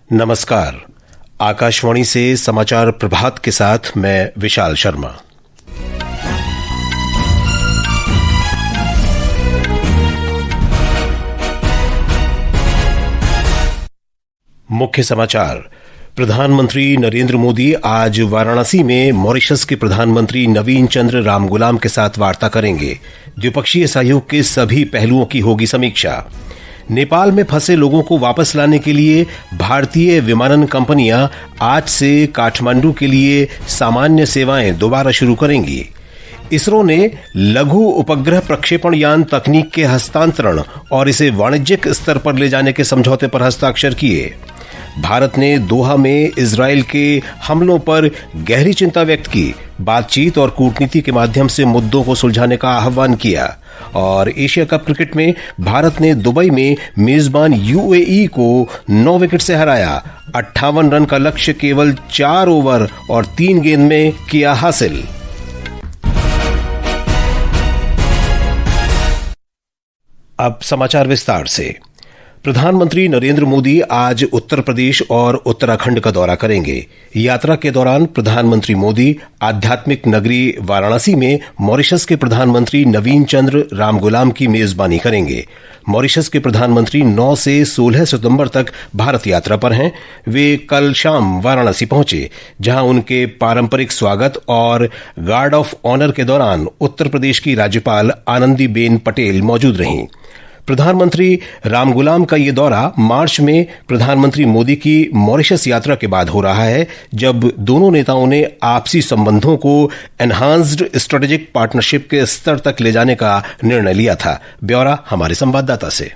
नमस्कार। आकाशवाणी से समाचार प्रभात के साथ मैं विशाल शर्मा। मुख्य समाचार। प्रधानमंत्री नरेंद्र मोदी आज वाराणसी में मॉरिशस के प्रधानमंत्री नवीन चंद्र रामगुलाम के साथ वार्ता करेंगे। द्विपक्षीय सहयोग के सभी पहलुओं की होगी समीक्षा। नेपाल में फंसे लोगों को वापस लाने के लिए भारतीय विमानन कंपनियां आज से काठमांडू के लिए सामान्य सेवाएं दोबारा शुरू करेंगी। इसरो ने लघु उपग्रह प्रक्षेपण यान तकनीक के हस्तांतरण और इसे वाणिज्यिक स्तर पर ले जाने के समझौते पर हस्ताक्षर किए। भारत ने दोहा में इजरायल के हमलों पर गहरी चिंता व्यक्त की, बातचीत और कूटनीति के माध्यम से मुद्दों को सुलझाने का आह्वान किया। और एशिया कप क्रिकेट में भारत ने दुबई में मेजबान यूएई को 9 विकेट से हराया। 58 रन का लक्ष्य केवल 4 ओवर और 3 गेंद में किया हासिल। अब समाचार विस्तार से। प्रधानमंत्री नरेंद्र मोदी आज उत्तर प्रदेश और उत्तराखंड का दौरा करेंगे। यात्रा के दौरान प्रधानमंत्री मोदी आध्यात्मिक नगरी वाराणसी में मॉरिशस के प्रधानमंत्री नवीन चंद्र रामगुलाम की मेजबानी करेंगे। मॉरिशस के प्रधानमंत्री 9 से 16 सितंबर तक भारत यात्रा पर हैं। वे कल शाम वाराणसी पहुंचे, जहां उनके पारंपरिक स्वागत और गार्ड ऑफ ऑनर के दौरान उत्तर प्रदेश की राज्यपाल आनंदीबेन पटेल मौजूद रहीं। प्रधानमंत्री रामगुलाम का ये दौरा मार्च में प्रधानमंत्री मोदी की मॉरिशस यात्रा के बाद हो रहा है, जब दोनों नेताओं ने आपसी संबंधों को एनहांस्ड स्ट्रेटेजिक पार्टनरशिप के स्तर तक ले जाने का निर्णय लिया था। ब्यौरा हमारे संवाददाता से।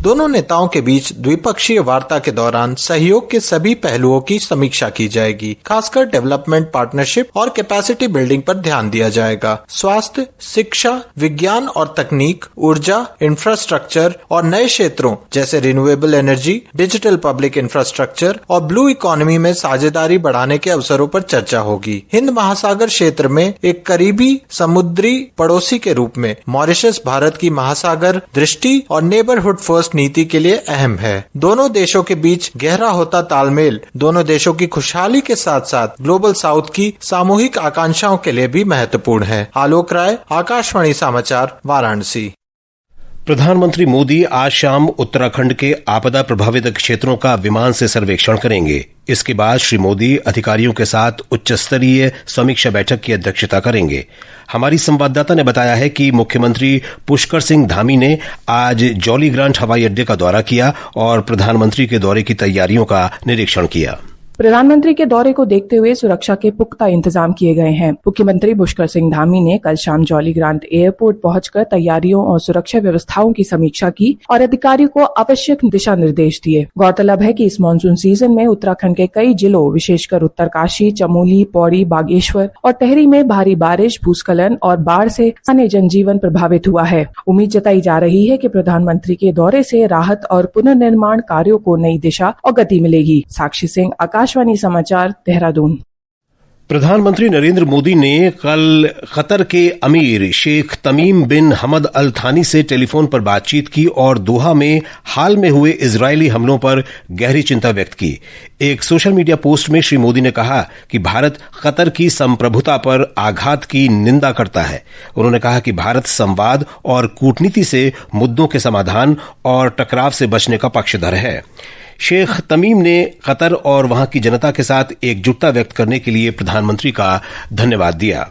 दोनों नेताओं के बीच द्विपक्षीय वार्ता के दौरान सहयोग के सभी पहलुओं की समीक्षा की जाएगी। खासकर डेवलपमेंट पार्टनरशिप और कैपेसिटी बिल्डिंग पर ध्यान दिया जाएगा। स्वास्थ्य, शिक्षा, विज्ञान और तकनीक, ऊर्जा, इंफ्रास्ट्रक्चर और नए क्षेत्रों जैसे renewable energy, digital public infrastructure और ब्लू इकोनॉमी में साझेदारी बढ़ाने के अवसरों पर चर्चा होगी। हिंद महासागर क्षेत्र में एक करीबी समुद्री पड़ोसी के रूप में मॉरिशस भारत की महासागर दृष्टि और नेबरहुड फर्स्ट नीति के लिए अहम है। दोनों देशों के बीच गहरा होता तालमेल दोनों देशों की खुशहाली के साथ साथ ग्लोबल साउथ की सामूहिक आकांक्षाओं के लिए भी महत्वपूर्ण है। आलोक राय, आकाशवाणी समाचार, वाराणसी। प्रधानमंत्री मोदी आज शाम उत्तराखंड के आपदा प्रभावित क्षेत्रों का विमान से सर्वेक्षण करेंगे। इसके बाद श्री मोदी अधिकारियों के साथ उच्च स्तरीय समीक्षा बैठक की अध्यक्षता करेंगे। हमारी संवाददाता ने बताया है कि मुख्यमंत्री पुष्कर सिंह धामी ने आज जॉलीग्रांट हवाई अड्डे का दौरा किया और प्रधानमंत्री के दौरे की तैयारियों का निरीक्षण किया। प्रधानमंत्री के दौरे को देखते हुए सुरक्षा के पुख्ता इंतजाम किए गए हैं। मुख्यमंत्री पुष्कर सिंह धामी ने कल शाम जॉलीग्रांट एयरपोर्ट पहुंचकर तैयारियों और सुरक्षा व्यवस्थाओं की समीक्षा की और अधिकारियों को आवश्यक दिशा निर्देश दिए। गौरतलब है कि इस मानसून सीजन में उत्तराखंड के कई जिलों विशेषकर उत्तरकाशी, चमोली, पौड़ी, बागेश्वर और टेहरी में भारी बारिश, भूस्खलन और बाढ़ से स्थानीय जनजीवन प्रभावित हुआ है। उम्मीद जताई जा रही है कि प्रधानमंत्री के दौरे से राहत और पुनर्निर्माण कार्यों को नई दिशा और गति मिलेगी। साक्षी सिंह, आकाशवाणी समाचार, देहरादून। प्रधानमंत्री नरेंद्र मोदी ने कल कतर के अमीर शेख तमीम बिन हमद अल थानी से टेलीफोन पर बातचीत की और दोहा में हाल में हुए इजरायली हमलों पर गहरी चिंता व्यक्त की। एक सोशल मीडिया पोस्ट में श्री मोदी ने कहा कि भारत कतर की संप्रभुता पर आघात की निंदा करता है। उन्होंने कहा कि भारत संवाद और कूटनीति से मुद्दों के समाधान और टकराव से बचने का पक्षधर है। शेख तमीम ने कतर और वहां की जनता के साथ एकजुटता व्यक्त करने के लिए प्रधानमंत्री का धन्यवाद दिया।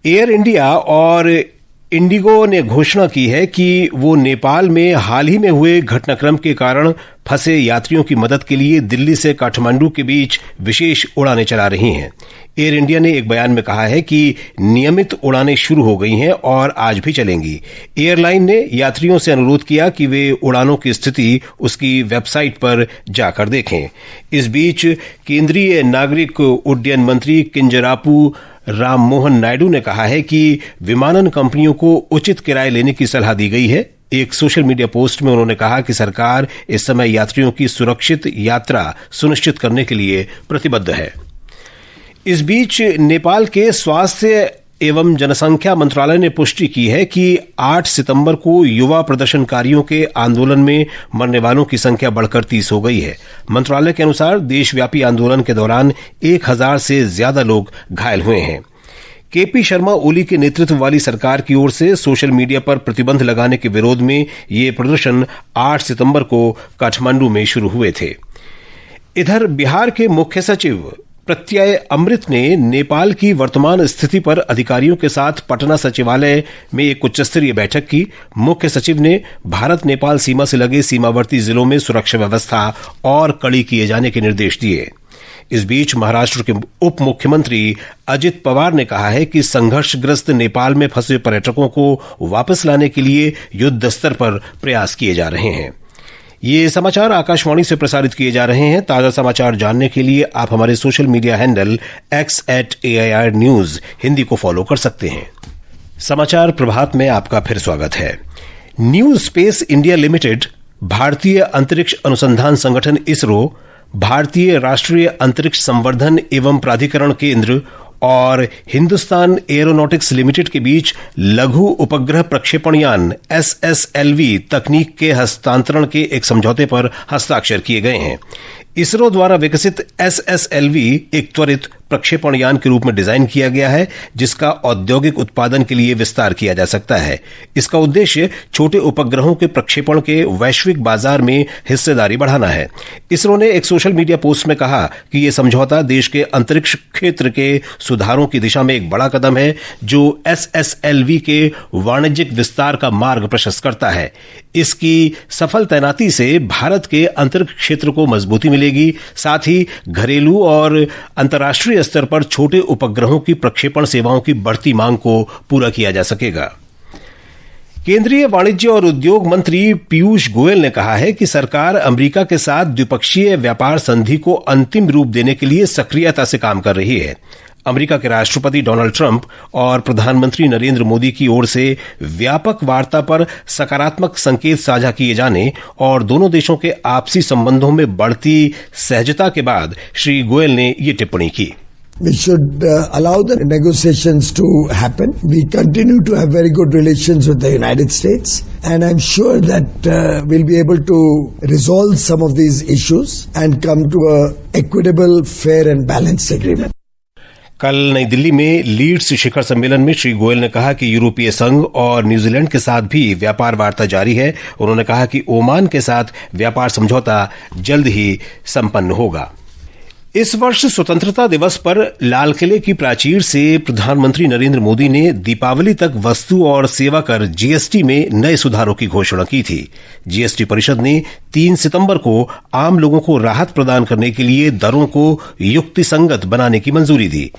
एयर इंडिया और इंडिगो ने घोषणा की है कि वो नेपाल में हाल ही में हुए घटनाक्रम के कारण फंसे यात्रियों की मदद के लिए दिल्ली से काठमांडू के बीच विशेष उड़ानें चला रही हैं। एयर इंडिया ने एक बयान में कहा है कि नियमित उड़ानें शुरू हो गई हैं और आज भी चलेंगी। एयरलाइन ने यात्रियों से अनुरोध किया कि वे उड़ानों की स्थिति उसकी वेबसाइट पर जाकर देखें। इस बीच केंद्रीय नागरिक उड्डयन मंत्री किंजरापू राम मोहन नायडू ने कहा है कि विमानन कंपनियों को उचित किराए लेने की सलाह दी गई है। एक सोशल मीडिया पोस्ट में उन्होंने कहा कि सरकार इस समय यात्रियों की सुरक्षित यात्रा सुनिश्चित करने के लिए प्रतिबद्ध है। इस बीच नेपाल के स्वास्थ्य एवं जनसंख्या मंत्रालय ने पुष्टि की है कि 8 सितंबर को युवा प्रदर्शनकारियों के आंदोलन में मरने वालों की संख्या बढ़कर 30 हो गई है। मंत्रालय के अनुसार देशव्यापी आंदोलन के दौरान 1000 से ज्यादा लोग घायल हुए हैं। केपी शर्मा ओली के नेतृत्व वाली सरकार की ओर से सोशल मीडिया पर प्रतिबंध लगाने के विरोध में ये प्रदर्शन 8 सितंबर को काठमांडू में शुरू हुए थे। इधर बिहार के मुख्य सचिव प्रत्यय अमृत ने नेपाल की वर्तमान स्थिति पर अधिकारियों के साथ पटना सचिवालय में एक उच्चस्तरीय बैठक की। मुख्य सचिव ने भारत नेपाल सीमा से लगे सीमावर्ती जिलों में सुरक्षा व्यवस्था और कड़ी किए जाने के निर्देश दिए। इस बीच महाराष्ट्र के उप मुख्यमंत्री अजित पवार ने कहा है कि संघर्षग्रस्त नेपाल में फंसे पर्यटकों को वापस लाने के लिए युद्ध स्तर पर प्रयास किए जा रहे हैं। ये समाचार आकाशवाणी से प्रसारित किए जा रहे हैं। ताजा समाचार जानने के लिए आप हमारे social media handle x@AIR News Hindi को फॉलो कर सकते हैं। समाचार प्रभात में आपका फिर स्वागत है। न्यू स्पेस इंडिया लिमिटेड, भारतीय अंतरिक्ष अनुसंधान संगठन इसरो, भारतीय राष्ट्रीय अंतरिक्ष संवर्धन एवं प्राधिकरण केंद्र और हिंदुस्तान एरोनॉटिक्स लिमिटेड के बीच लघु उपग्रह प्रक्षेपण यान SSLV तकनीक के हस्तांतरण के एक समझौते पर हस्ताक्षर किए गए हैं। इसरो द्वारा विकसित SSLV एक त्वरित प्रक्षेपण यान के रूप में डिजाइन किया गया है, जिसका औद्योगिक उत्पादन के लिए विस्तार किया जा सकता है। इसका उद्देश्य छोटे उपग्रहों के प्रक्षेपण के वैश्विक बाजार में हिस्सेदारी बढ़ाना है। इसरो ने एक सोशल मीडिया पोस्ट में कहा कि यह समझौता देश के अंतरिक्ष क्षेत्र के सुधारों की दिशा में एक बड़ा कदम है, जो SSLV के वाणिज्यिक विस्तार का मार्ग प्रशस्त करता है। इसकी सफल तैनाती से भारत के अंतरिक्ष क्षेत्र को मजबूती मिलेगी, साथ ही घरेलू और अंतर्राष्ट्रीय स्तर पर छोटे उपग्रहों की प्रक्षेपण सेवाओं की बढ़ती मांग को पूरा किया जा सकेगा। केंद्रीय वाणिज्य और उद्योग मंत्री पीयूष गोयल ने कहा है कि सरकार अमेरिका के साथ द्विपक्षीय व्यापार संधि को अंतिम रूप देने के लिए सक्रियता से काम कर रही है। अमेरिका के राष्ट्रपति डोनाल्ड ट्रंप और प्रधानमंत्री नरेंद्र मोदी की ओर से व्यापक वार्ता पर सकारात्मक संकेत साझा किए जाने और दोनों देशों के आपसी संबंधों में बढ़ती सहजता के बाद श्री गोयल ने ये टिप्पणी की। We should allow the negotiations to happen. We continue to have very good relations with the United States, and I'm sure that we'll be able to resolve some of these issues and come to a equitable, fair and balanced agreement. कल नई दिल्ली में Leeds शिखर सम्मेलन में श्री गोयल ने कहा कि यूरोपीय संघ और न्यूजीलैंड के साथ भी व्यापार वार्ता जारी है। उन्होंने कहा कि ओमान के साथ व्यापार समझौता जल्द ही संपन्न होगा। इस वर्ष स्वतंत्रता दिवस पर लाल किले की प्राचीर से प्रधानमंत्री नरेंद्र मोदी ने दीपावली तक वस्तु और सेवा कर जीएसटी में नए सुधारों की घोषणा की थी। जीएसटी परिषद ने 3 सितंबर को आम लोगों को राहत प्रदान करने के लिए दरों को युक्तिसंगत बनाने की मंजूरी दी।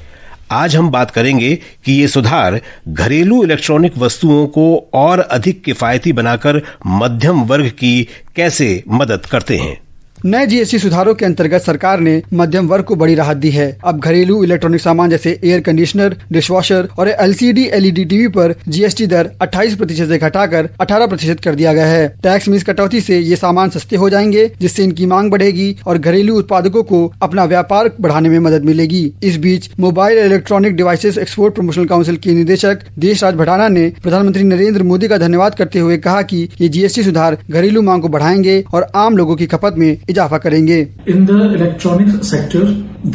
आज हम बात करेंगे कि ये सुधार घरेलू इलेक्ट्रॉनिक वस्तुओं को और अधिक किफायती बनाकर मध्यम वर्ग की कैसे मदद करते हैं। नए जीएसटी सुधारों के अंतर्गत सरकार ने मध्यम वर्ग को बड़ी राहत दी है। अब घरेलू इलेक्ट्रॉनिक सामान जैसे एयर कंडीशनर, डिशवॉशर और LCD LED टीवी पर जीएसटी दर 28% से घटाकर 18% कर दिया गया है। टैक्स में इस कटौती से ये सामान सस्ते हो जाएंगे, जिससे इनकी मांग बढ़ेगी और घरेलू उत्पादकों को अपना व्यापार बढ़ाने में मदद मिलेगी। इस बीच mobile electronic devices export promotional council के निदेशक देशराज भटाना ने प्रधानमंत्री नरेंद्र मोदी का धन्यवाद करते हुए कहा कि ये जीएसटी सुधार घरेलू मांग को बढ़ाएंगे और आम लोगों की खपत में इजाफा करेंगे। In the electronics sector,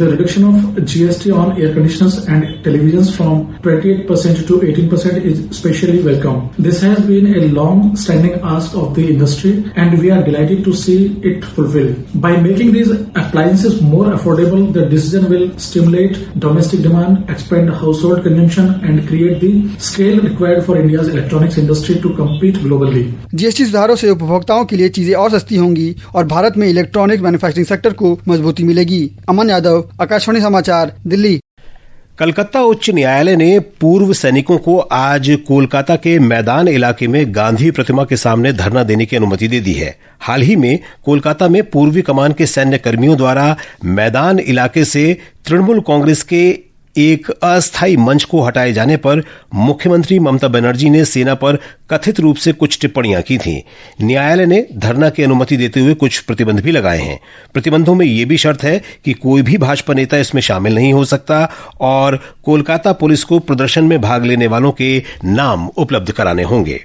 the reduction of GST on air conditioners and televisions from 28% to 18% is especially welcome. This has been a long-standing ask of the industry, and we are delighted to see it fulfilled. By making these appliances more affordable, the decision will stimulate domestic demand, expand household consumption, and create the scale required for India's electronics industry to compete globally. GST सुधारों से उपभोक्ताओं के लिए चीजें और सस्ती होंगी और भारत में इलेक्ट्रॉनिक मैन्युफैक्चरिंग सेक्टर को मजबूती मिलेगी। अमन यादव, आकाशवाणी समाचार, दिल्ली। कलकत्ता उच्च न्यायालय ने पूर्व सैनिकों को आज कोलकाता के मैदान इलाके में गांधी प्रतिमा के सामने धरना देने की अनुमति दे दी है। हाल ही में कोलकाता में पूर्वी कमान के सैन्य कर्मियों द्वारा मैदान इलाके से तृणमूल कांग्रेस के एक अस्थायी मंच को हटाए जाने पर मुख्यमंत्री ममता बनर्जी ने सेना पर कथित रूप से कुछ टिप्पणियां की थीं। न्यायालय ने धरना की अनुमति देते हुए कुछ प्रतिबंध भी लगाए हैं। प्रतिबंधों में यह भी शर्त है कि कोई भी भाजपा नेता इसमें शामिल नहीं हो सकता और कोलकाता पुलिस को प्रदर्शन में भाग लेने वालों के नाम उपलब्ध कराने होंगे।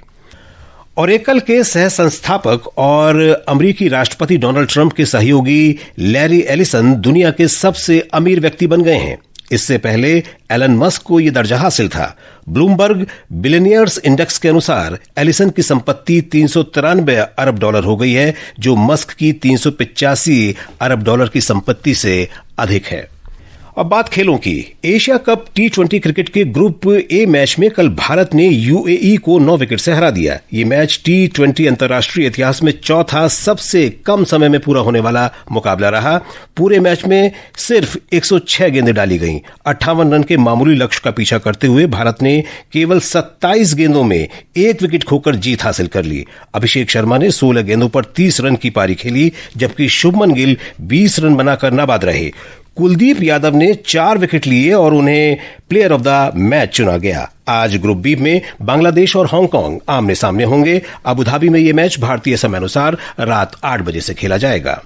ओरेकल के सह संस्थापक और अमेरिकी राष्ट्रपति डोनाल्ड ट्रंप के सहयोगी लैरी एलिसन दुनिया के सबसे अमीर व्यक्ति बन गए हैं। इससे पहले एलन मस्क को यह दर्जा हासिल था। ब्लूमबर्ग बिलियनियर्स इंडेक्स के अनुसार एलिसन की संपत्ति $393 अरब हो गई है, जो मस्क की $385 अरब की संपत्ति से अधिक है। अब बात खेलों की। एशिया कप T20 क्रिकेट के ग्रुप ए मैच में कल भारत ने यूएई को 9 विकेट से हरा दिया। ये मैच T20 अंतर्राष्ट्रीय इतिहास में चौथा सबसे कम समय में पूरा होने वाला मुकाबला रहा। पूरे मैच में सिर्फ 106 गेंदें डाली गईं। 58 रन के मामूली लक्ष्य का पीछा करते हुए भारत ने केवल 27 गेंदों में 1 विकेट खोकर जीत हासिल कर ली। अभिषेक शर्मा ने 16 गेंदों पर 30 रन की पारी खेली, जबकि शुभमन गिल 20 रन बनाकर नाबाद रहे। कुलदीप यादव ने 4 विकेट लिए और उन्हें प्लेयर ऑफ द मैच चुना गया। आज ग्रुप बी में बांग्लादेश और हांगकांग आमने सामने होंगे। अबुधाबी में यह मैच भारतीय समय अनुसार रात 8 बजे से खेला जाएगा।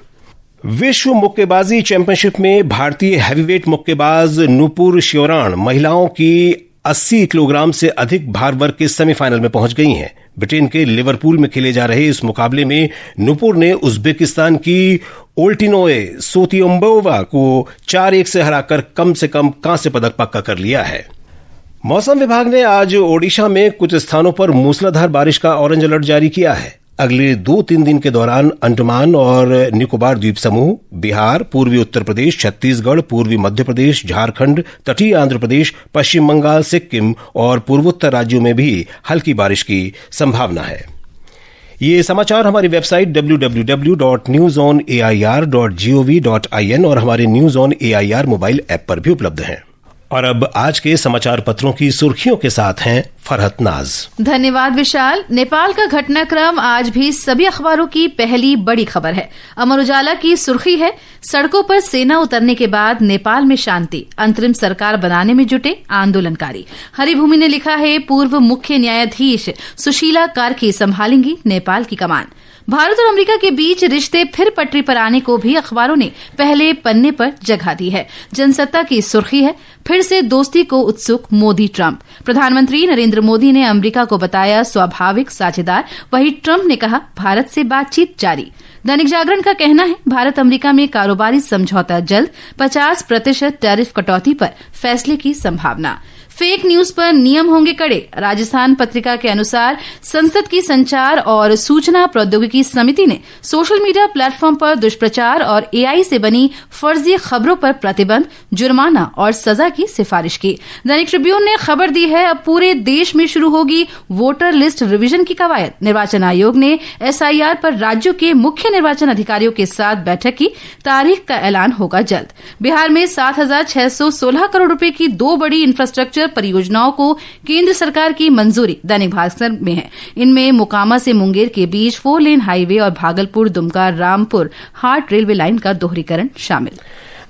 विश्व मुक्केबाजी चैंपियनशिप में भारतीय हैवीवेट मुक्केबाज नुपुर श्योराण महिलाओं की 80 किलोग्राम से अधिक भार वर्ग के सेमीफाइनल में पहुंच गई हैं। ब्रिटेन के लिवरपूल में खेले जा रहे इस मुकाबले में नुपुर ने उज्बेकिस्तान की ओल्टिनोए सोतियोम्बोवा को 4-1 से हराकर कम से कम कांस्य पदक पक्का कर लिया है। मौसम विभाग ने आज ओडिशा में कुछ स्थानों पर मूसलाधार बारिश का ऑरेंज अलर्ट जारी किया है। अगले 2-3 दिन के दौरान अंडमान और निकोबार द्वीप समूह, बिहार, पूर्वी उत्तर प्रदेश, छत्तीसगढ़, पूर्वी मध्य प्रदेश, झारखंड, तटीय आंध्र प्रदेश, पश्चिम बंगाल, सिक्किम और पूर्वोत्तर राज्यों में भी हल्की बारिश की संभावना है। ये समाचार हमारी वेबसाइट www.newsonair.gov.in और हमारे news on AIR mobile app पर भी उपलब्ध हैं। और अब आज के समाचार पत्रों की सुर्खियों के साथ हैं फरहत नाज। धन्यवाद विशाल। नेपाल का घटनाक्रम आज भी सभी अखबारों की पहली बड़ी खबर है। अमर उजाला की सुर्खी है, सड़कों पर सेना उतरने के बाद नेपाल में शांति, अंतरिम सरकार बनाने में जुटे आंदोलनकारी। हरिभूमि ने लिखा है, पूर्व मुख्य न्यायाधीश सुशीला कार्की संभालेंगी नेपाल की कमान। भारत और अमेरिका के बीच रिश्ते फिर पटरी पर आने को भी अखबारों ने पहले पन्ने पर जगह दी है। जनसत्ता की सुर्खी है, फिर से दोस्ती को उत्सुक मोदी ट्रंप। प्रधानमंत्री नरेंद्र मोदी ने अमेरिका को बताया स्वाभाविक साझेदार, वहीं ट्रंप ने कहा भारत से बातचीत जारी। दैनिक जागरण का कहना है, भारत अमेरिका में कारोबारी समझौता जल्द, 50% टैरिफ कटौती पर फैसले की संभावना। फेक न्यूज पर नियम होंगे कड़े। राजस्थान पत्रिका के अनुसार संसद की संचार और सूचना प्रौद्योगिकी समिति ने सोशल मीडिया प्लेटफॉर्म पर दुष्प्रचार और एआई से बनी फर्जी खबरों पर प्रतिबंध, जुर्माना और सजा की सिफारिश की। दैनिक ट्रिब्यून ने खबर दी है, अब पूरे देश में शुरू होगी वोटर लिस्ट रिवीजन की कवायद। निर्वाचन आयोग ने एसआईआर पर राज्यों के मुख्य निर्वाचन अधिकारियों के साथ बैठक की, तारीख का ऐलान होगा जल्द। बिहार में 7,616 करोड़ रुपए की 2 बड़ी इंफ्रास्ट्रक्चर परियोजनाओं को केंद्र सरकार की मंजूरी। दैनिक भास्कर में है, इनमें मोकामा से मुंगेर के बीच 4 लेन हाईवे और भागलपुर दुमका रामपुर हाट रेलवे लाइन का दोहरीकरण शामिल।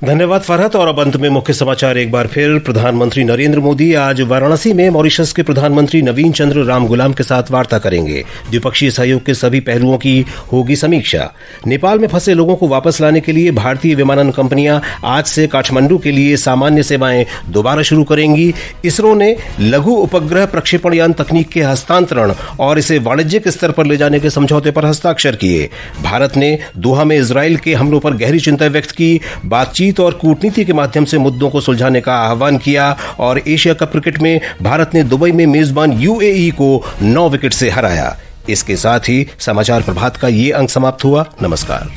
धन्यवाद फरहत। और अब अंत में मुख्य समाचार एक बार फिर। प्रधानमंत्री नरेंद्र मोदी आज वाराणसी में मॉरिशस के प्रधानमंत्री नवीन चंद्र रामगुलाम के साथ वार्ता करेंगे। द्विपक्षीय सहयोग के सभी पहलुओं की होगी समीक्षा। नेपाल में फंसे लोगों को वापस लाने के लिए भारतीय विमानन कंपनियां आज से काठमांडू के लिए सामान्य सेवाएं दोबारा शुरू करेंगी। इसरो ने लघु उपग्रह प्रक्षेपण यान तकनीक के हस्तांतरण और इसे वाणिज्यिक स्तर पर ले जाने के समझौते पर हस्ताक्षर किए। भारत ने दोहा में इजराइल के हमलों पर गहरी चिंता व्यक्त की। बातचीत और कूटनीति के माध्यम से मुद्दों को सुलझाने का आह्वान किया। और एशिया कप क्रिकेट में भारत ने दुबई में मेजबान यूएई को 9 विकेट से हराया। इसके साथ ही समाचार प्रभात का ये अंक समाप्त हुआ। नमस्कार।